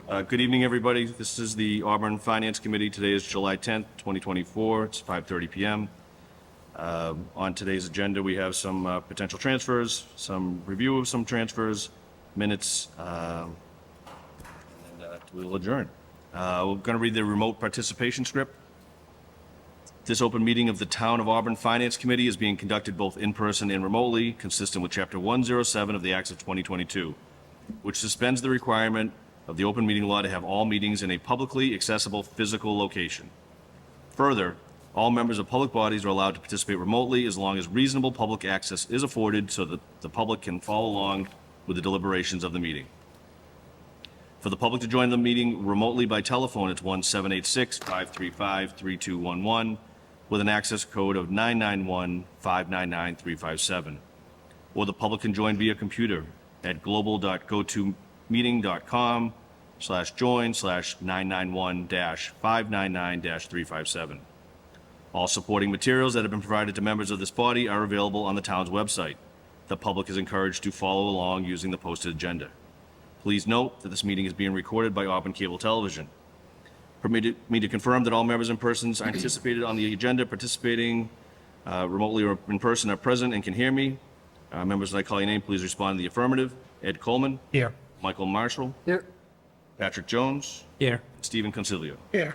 Good evening, everybody. This is the Auburn Finance Committee. Today is July 10th, 2024. It's 5:30 p.m. On today's agenda, we have some potential transfers, some review of some transfers, minutes, and we'll adjourn. We're going to read the remote participation script. This open meeting of the Town of Auburn Finance Committee is being conducted both in person and remotely, consistent with Chapter 107 of the Acts of 2022, which suspends the requirement of the open meeting law to have all meetings in a publicly accessible physical location. Further, all members of public bodies are allowed to participate remotely as long as reasonable public access is afforded so that the public can follow along with the deliberations of the meeting. For the public to join the meeting remotely by telephone, it's 1-786-535-3211 with an access code of 991-599-357. Or the public can join via computer at global.gotomeeting.com/join/991-599-357. All supporting materials that have been provided to members of this body are available on the town's website. The public is encouraged to follow along using the posted agenda. Please note that this meeting is being recorded by Auburn Cable Television. Permit me to confirm that all members and persons anticipated on the agenda participating remotely or in person are present and can hear me. Members, when I call your name, please respond in the affirmative. Ed Coleman. Here. Michael Marshall. Here. Patrick Jones. Here. Stephen Consilio. Here.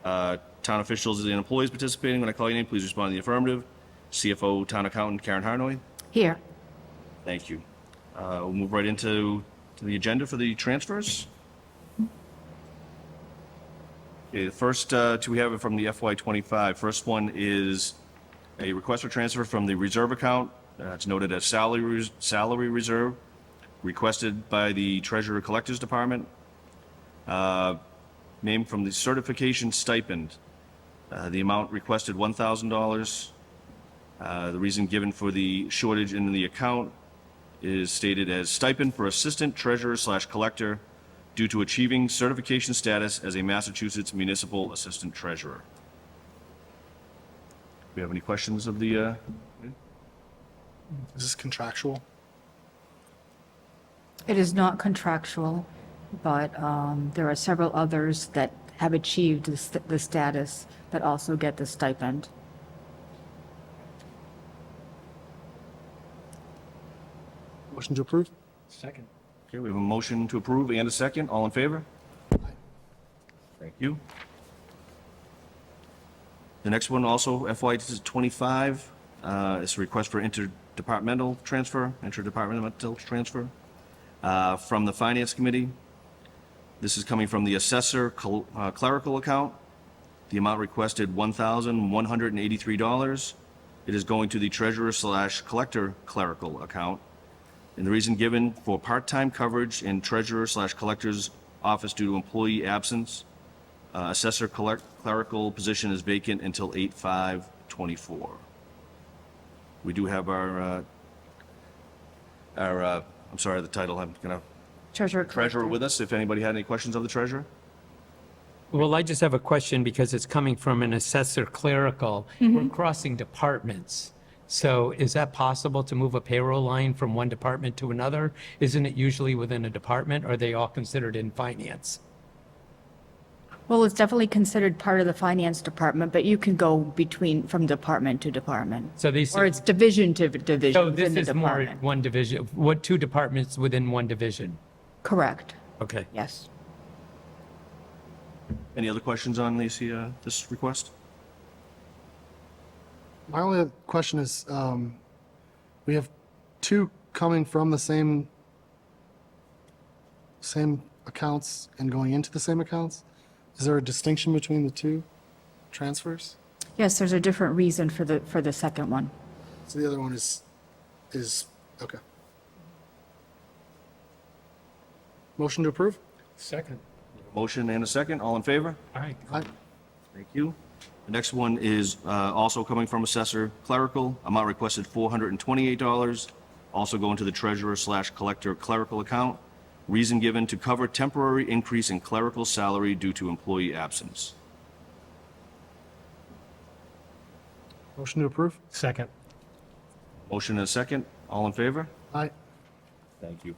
Town officials and employees participating, when I call your name, please respond in the affirmative. CFO, Town Accountant Karen Harnoy. Here. Thank you. We'll move right into the agenda for the transfers. Okay, the first two we have from the FY25. First one is a request for transfer from the reserve account. It's noted as salary reserve, requested by the Treasurer Collectors Department. Named from the certification stipend. The amount requested $1,000. The reason given for the shortage in the account is stated as stipend for assistant treasurer/collector due to achieving certification status as a Massachusetts municipal assistant treasurer. Do we have any questions of the, Is this contractual? It is not contractual, but there are several others that have achieved the status that also get the stipend. Motion to approve? Second. okay, we have a motion to approve and a second. All in favor? Thank you. The next one also FY25, is a request for interdepartmental transfer from the Finance Committee. This is coming from the assessor clerical account. The amount requested $1,183. It is going to the treasurer/collector clerical account. And the reason given for part-time coverage in treasurer/collector's office due to employee absence. Assessor clerical position is vacant until 8/5/24. We do have our I'm sorry, the title, I'm gonna, Treasurer treasurer with us, if anybody had any questions of the treasurer? Well, I just have a question because it's coming from an assessor clerical. We're crossing departments. So is that possible to move a payroll line from one department to another? Isn't it usually within a department, or are they all considered in finance? Well, it's definitely considered part of the finance department, but you can go from department to department. So these, Or it's division to division so within this the is more department. one division, what, two departments within one division? Correct, Okay. yes. Any other questions on this request? My only other question is, we have two coming from the same accounts and going into the same accounts? Is there a distinction between the two transfers? Yes, there's a different reason for the second one. So the other one is, okay. Motion to approve? Second. Motion and a second, all in favor? All right. Aye. Thank you. The next one is also coming from assessor clerical, amount requested $428, also going to the treasurer/collector clerical account. Reason given to cover temporary increase in clerical salary due to employee absence. Motion to approve? Second. Motion and a second. All in favor? Aye. Thank you.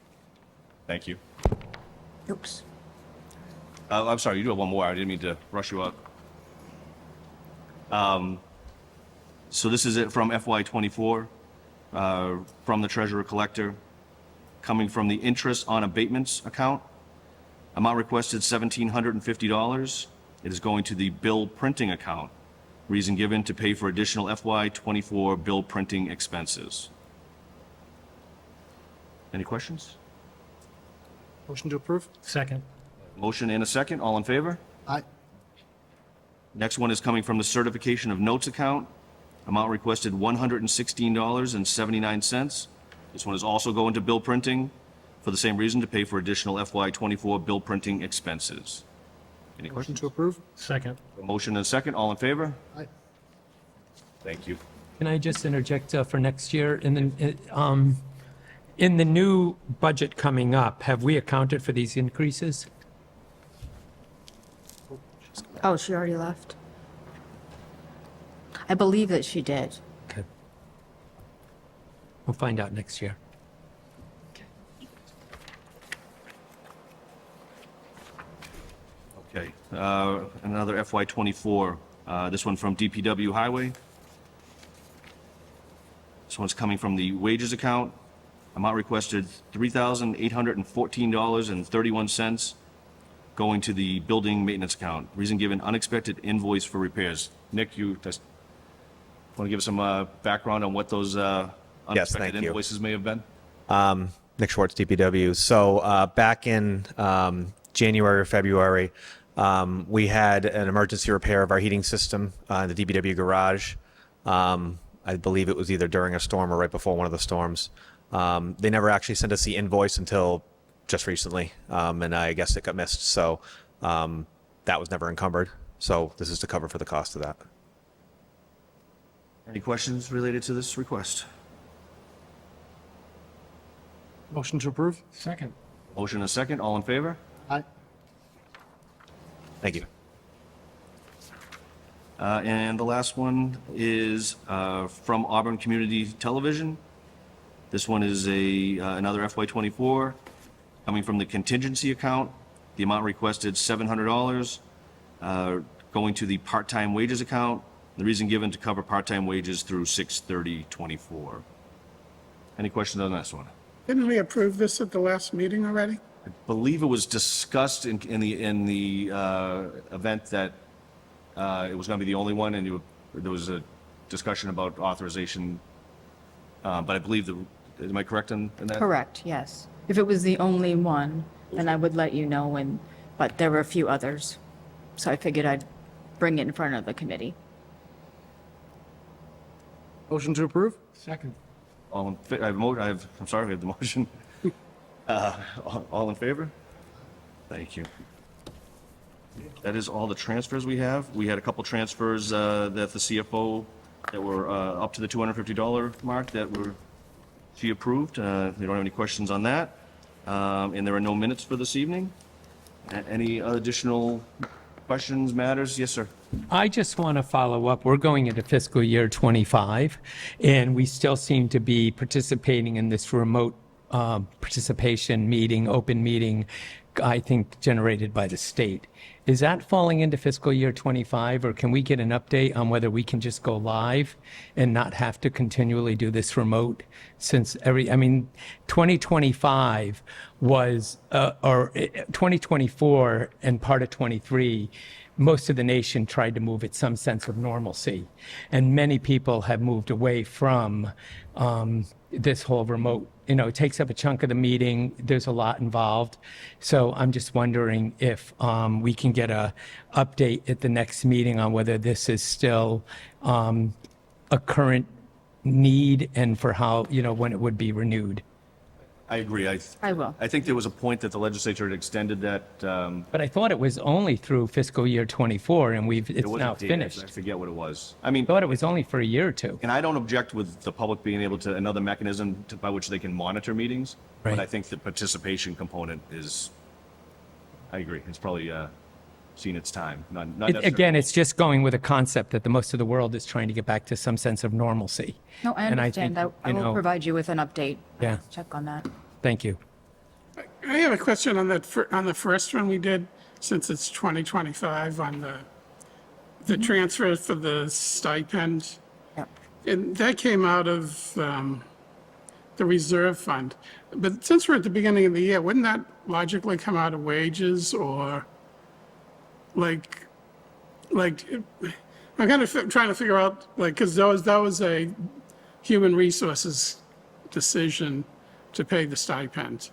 Thank you. Oops. I'm sorry, you do have one more. I didn't mean to rush you up. So this is it from FY '24, from the treasurer collector, coming from the interest on abatements account. Amount requested $1,750. It is going to the bill printing account. Reason given to pay for additional FY '24 bill printing expenses. Any questions? Motion to approve? Second. Motion and a second. All in favor? Aye. Next one is coming from the certification of notes account. Amount requested $116.79. This one is also going to bill printing for the same reason, to pay for additional FY '24 bill printing expenses. Any Motion questions? to approve? Second. A motion and a second. All in favor? Aye. Thank you. Can I just interject for next year? In the new budget coming up, have we accounted for these increases? Oh, she already left? I believe that she did. Okay. We'll find out next year. Okay, another FY '24, this one from DPW Highway. This one's coming from the wages account. Amount requested $3,814.31, going to the building maintenance account. Reason given, unexpected invoice for repairs. Nick, you just want to give us some background on what those unexpected thank you. invoices may have been? Nick Schwartz, DPW. So back in January or February, we had an emergency repair of our heating system in the DPW garage. I believe it was either during a storm or right before one of the storms. They never actually sent us the invoice until just recently, and I guess it got missed. So that was never encumbered. So this is to cover for the cost of that. Any questions related to this request? Motion to approve? Second. Motion and a second. All in favor? Aye. Thank you. And the last one is from Auburn Community Television. This one is another FY '24, coming from the contingency account. The amount requested $700, going to the part-time wages account. The reason given to cover part-time wages through 6/30/24. Any questions on this one? Didn't we approve this at the last meeting already? I believe it was discussed in the event that it was going to be the only one, and there was a discussion about authorization. But I believe am I correct in that? Correct, yes. If it was the only one, then I would let you know, but there were a few others. So I figured I'd bring it in front of the committee. Motion to approve? Second. I'm sorry, we have the motion. All in favor? Thank you. That is all the transfers we have. We had a couple transfers that the CFO that were up to the $250 mark that she approved. They don't have any questions on that. And there are no minutes for this evening. Any additional questions, matters? Yes, sir. I just want to follow up. We're going into fiscal year '25, and we still seem to be participating in this remote participation meeting, open meeting, I think generated by the state. Is that falling into fiscal year '25, or can we get an update on whether we can just go live and not have to continually do this remote? Since 2025 was, or 2024 and part of '23, most of the nation tried to move at some sense of normalcy. And many people have moved away from this whole remote. It takes up a chunk of the meeting. There's a lot involved. So I'm just wondering if we can get a update at the next meeting on whether this is still a current need and for how, when it would be renewed. I agree. I will. I think there was a point that the legislature had extended that. But I thought it was only through fiscal year '24, and it's it wasn't now dated. finished. I forget what it was. I mean, I thought it was only for a year or two. and I don't object with the public being able to, another mechanism by which they can monitor meetings. But Right. I think the participation component is, I agree, it's probably seen its time. Not necessarily. Again, it's just going with a concept that the most of the world is trying to get back to some sense of normalcy. No, I And I understand. think, I will provide you with an update. Yeah. Check on that. Thank you. I have a question on that, on the first one we did. since it's 2025 on the transfer for the stipend. Yep. And that came out of the reserve fund. But since we're at the beginning of the year, wouldn't that logically come out of wages or like, I'm kind of trying to figure out, like, because that was a human resources decision to pay the stipend,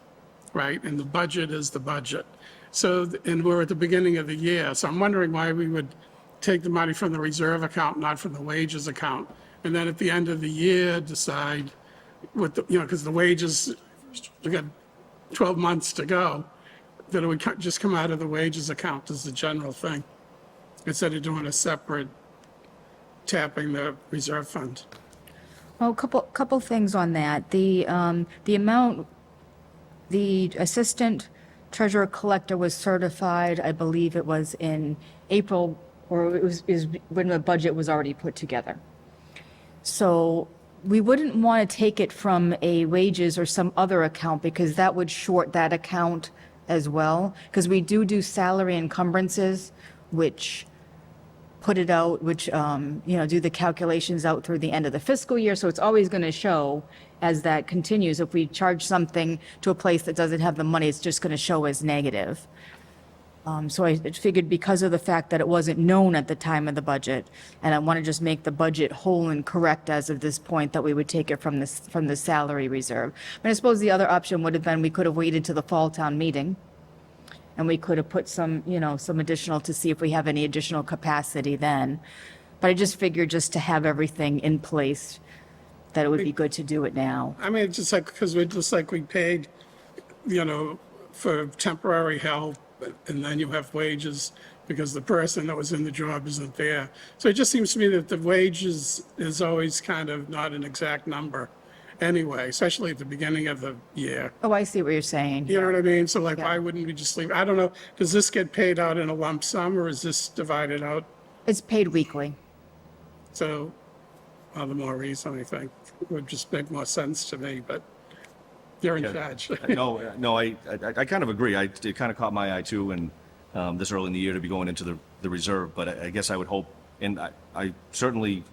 right? And the budget is the budget. So, and we're at the beginning of the year, so I'm wondering why we would take the money from the reserve account, not from the wages account. And then at the end of the year, decide what the, because the wages, we got 12 months to go, that it would just come out of the wages account as the general thing, instead of doing a separate tapping the reserve fund. Well, couple things on that. The amount, the assistant treasurer collector was certified, I believe it was in April, or is when the budget was already put together. So we wouldn't want to take it from a wages or some other account because that would short that account as well. Because we do salary encumbrances, which put it out, which, do the calculations out through the end of the fiscal year. So it's always going to show as that continues. If we charge something to a place that doesn't have the money, it's just going to show as negative. So I figured because of the fact that it wasn't known at the time of the budget, and I want to just make the budget whole and correct as of this point, that we would take it from the salary reserve. But I suppose the other option would have been we could have waited to the fall town meeting, and we could have put some additional to see if we have any additional capacity then. But I just figured just to have everything in place, that it would be good to do it now. I mean, it's just like, because we paid, for temporary help, and then you have wages because the person that was in the job isn't there. So it just seems to me that the wages is always kind of not an exact number anyway, especially at the beginning of the year. Oh, I see what you're saying. You know what I mean? So like, Yeah. why wouldn't we just leave? I don't know, does this get paid out in a lump sum or is this divided out? It's paid weekly. So, all the more reason, I think, it would just make more sense to me, but you're in charge. No, I kind of agree. It kind of caught my eye too, and this early in the year to be going into the reserve. But I guess I would hope, and I certainly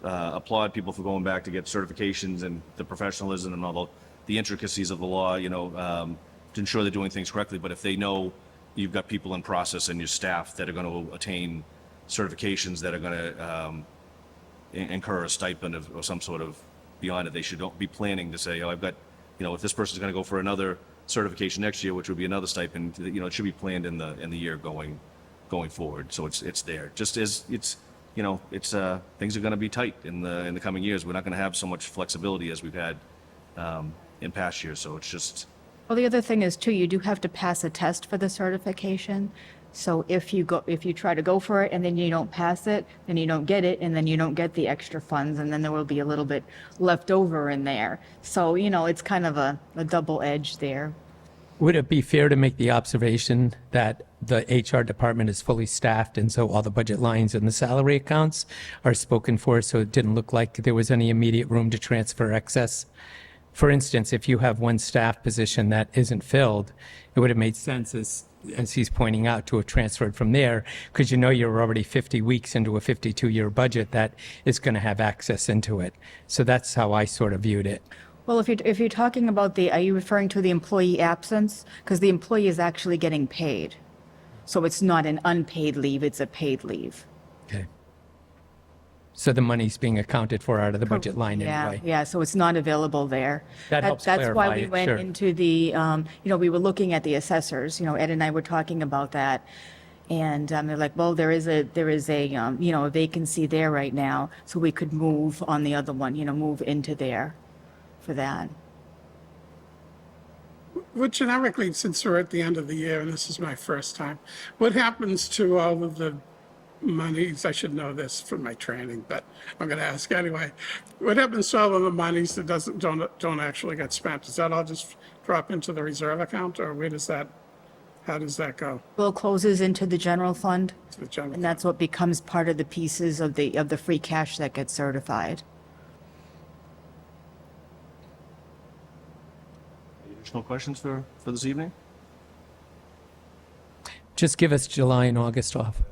applaud people for going back to get certifications and the professionalism and all the intricacies of the law, to ensure they're doing things correctly. But if they know you've got people in process and your staff that are going to attain certifications that are going to incur a stipend of or some sort of beyond it, they should be planning to say, I've got, if this person's going to go for another certification next year, which would be another stipend, it should be planned in the year going forward. So it's there. Just as it's things are going to be tight in the coming years. We're not going to have so much flexibility as we've had in past years. So it's just. Well, the other thing is too, you do have to pass a test for the certification. So if you try to go for it and then you don't pass it, then you don't get it, and then you don't get the extra funds, and then there will be a little bit left over in there. So, it's kind of a double edge there. Would it be fair to make the observation that the HR department is fully staffed and so all the budget lines and the salary accounts are spoken for, so it didn't look like there was any immediate room to transfer excess? For instance, if you have one staff position that isn't filled, it would have made sense, as he's pointing out, to have transferred from there, because you're already 50 weeks into a 52-year budget that is going to have access into it. So that's how I sort of viewed it. Well, if you're talking about are you referring to the employee absence? Because the employee is actually getting paid. So it's not an unpaid leave, it's a paid leave. Okay. So the money's being accounted for out of the budget line anyway. Yeah, so it's not available there. That helps That's why clarify we it, went sure. into the, we were looking at the assessors, Ed and I were talking about that. And they're like, well, there is a a vacancy there right now, so we could move on the other one, move into there for that. Well, generically, since we're at the end of the year, and this is my first time, what happens to all of the monies? I should know this from my training, but I'm going to ask anyway. What happens to all of the monies that don't actually get spent? Does that all just drop into the reserve account, or how does that go Well, it closes into the general fund, to the general? and that's what becomes part of the pieces of the free cash that gets certified. Additional questions for this evening? Just give us July and August off.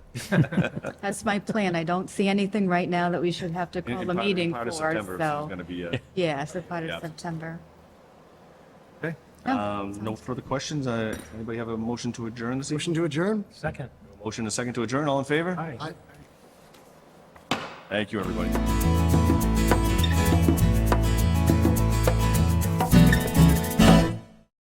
That's my plan. I don't see anything right now that we should have to call a meeting Part of for, September, so, it's going to be, yeah, so part Yeah. of September. okay. No further questions? Anybody have a motion to adjourn this evening? Motion to adjourn? Second. Motion and a second to adjourn, all in favor? Aye. Aye. Thank you, everybody.